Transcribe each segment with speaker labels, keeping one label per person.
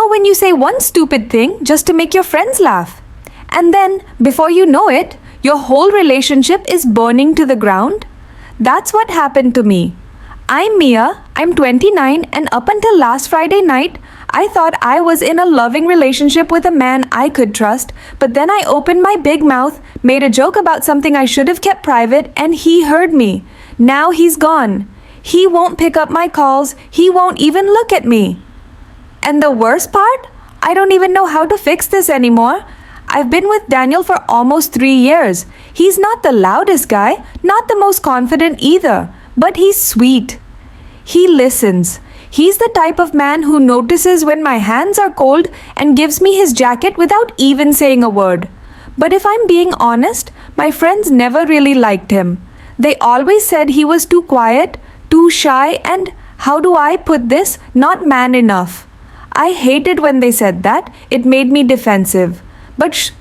Speaker 1: know when you say one stupid thing just to make your friends laugh? And then, before you know it, your whole relationship is burning to the ground? That's what happened to me. I'm Mia, I'm 29, and up until last Friday night, I thought I was in a loving relationship with a man I could trust, but then I opened my big mouth, made a joke about something I should have kept private, and he heard me. Now he's gone. He won't pick up my calls, he won't even look at me. And the worst part? I don't even know how to fix this anymore. I've been with Daniel for almost 3 years. He's not the loudest guy, not the most confident either, but he's sweet. He listens. He's the type of man who notices when my hands are cold and gives me his jacket without even saying a word. But if I'm being honest, my friends never really liked him. They always said he was too quiet, too shy, and, how do I put this, not man enough. I hated when they said that. It made me defensive. But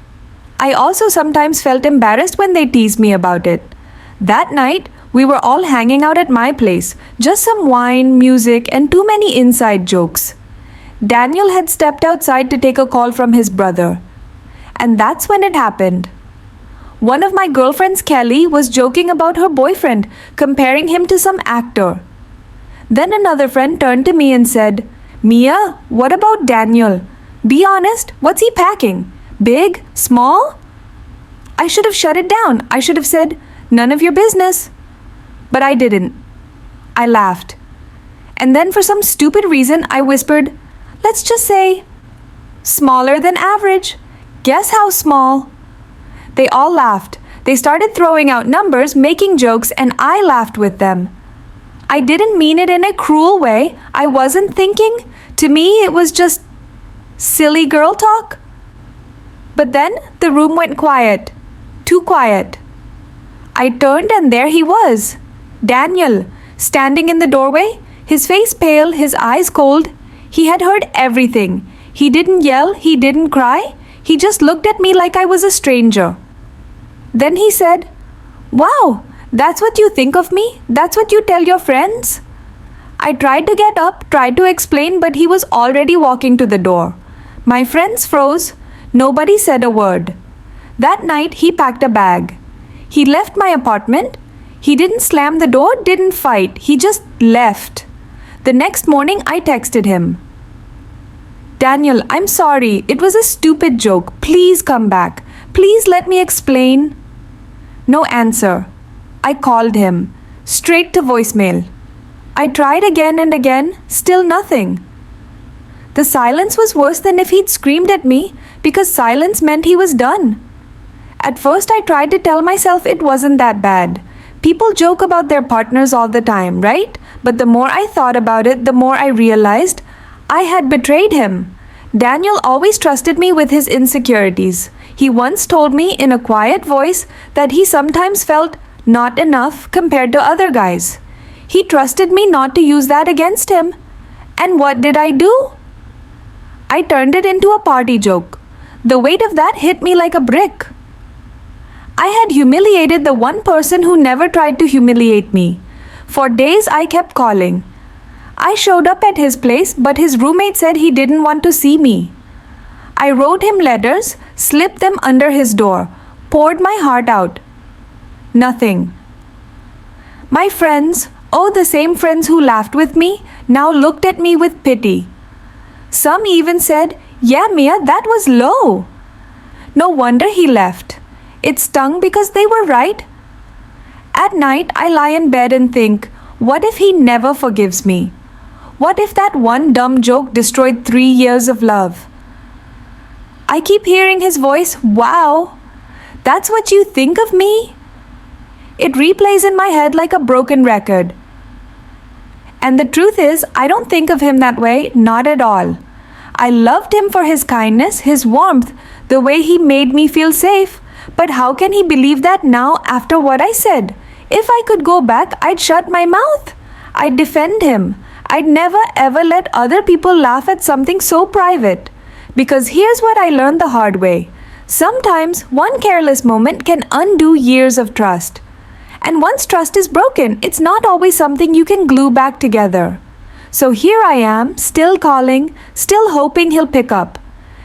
Speaker 1: I also sometimes felt embarrassed when they teased me about it. That night, we were all hanging out at my place, just some wine, music, and too many inside jokes. Daniel had stepped outside to take a call from his brother. And that's when it happened. One of my girlfriends, Kelly, was joking about her boyfriend, comparing him to some actor. Then another friend turned to me and said, "Mia, what about Daniel? Be honest, what's he packing? Big? Small?" I should have shut it down. I should have said, "None of your business." But I didn't. I laughed. And then for some stupid reason, I whispered, "Let's just say, smaller than average. Guess how small?" They all laughed. They started throwing out numbers, making jokes, and I laughed with them. I didn't mean it in a cruel way. I wasn't thinking. To me, it was just silly girl talk. But then the room went quiet. Too quiet. I turned and there he was. Daniel, standing in the doorway, his face pale, his eyes cold. He had heard everything. He didn't yell, he didn't cry. He just looked at me like I was a stranger. Then he said, "Wow, that's what you think of me? That's what you tell your friends?" I tried to get up, tried to explain, but he was already walking to the door. My friends froze. Nobody said a word. That night, he packed a bag. He left my apartment. He didn't slam the door, didn't fight. He just left. The next morning, I texted him, "Daniel, I'm sorry. It was a stupid joke. Please come back. Please let me explain." No answer. I called him. Straight to voicemail. I tried again and again. Still nothing. The silence was worse than if he'd screamed at me, because silence meant he was done. At first, I tried to tell myself it wasn't that bad. People joke about their partners all the time, right? But the more I thought about it, the more I realized I had betrayed him. Daniel always trusted me with his insecurities. He once told me in a quiet voice that he sometimes felt not enough compared to other guys. He trusted me not to use that against him. And what did I do? I turned it into a party joke. The weight of that hit me like a brick. I had humiliated the one person who never tried to humiliate me. For days I kept calling. I showed up at his place, but his roommate said he didn't want to see me. I wrote him letters, slipped them under his door, poured my heart out. Nothing. My friends, oh, the same friends who laughed with me, now looked at me with pity. Some even said, "Yeah, Mia, that was low." No wonder he left. It stung because they were right. At night, I lie in bed and think, what if he never forgives me? What if that one dumb joke destroyed 3 years of love? I keep hearing his voice, "Wow, that's what you think of me?" It replays in my head like a broken record. And the truth is, I don't think of him that way, not at all. I loved him for his kindness, his warmth, the way he made me feel safe. But how can he believe that now after what I said? If I could go back, I'd shut my mouth. I'd defend him. I'd never ever let other people laugh at something so private. Because here's what I learned the hard way. Sometimes one careless moment can undo years of trust. And once trust is broken, it's not always something you can glue back together. So here I am, still calling, still hoping he'll pick up.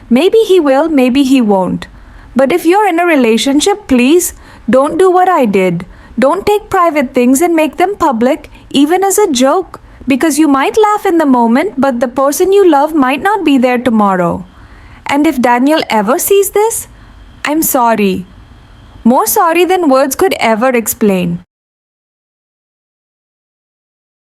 Speaker 1: Maybe he will, maybe he won't. But if you're in a relationship, please don't do what I did. Don't take private things and make them public, even as a joke. Because you might laugh in the moment, but the person you love might not be there tomorrow. And if Daniel ever sees this, I'm sorry. More sorry than words could ever explain.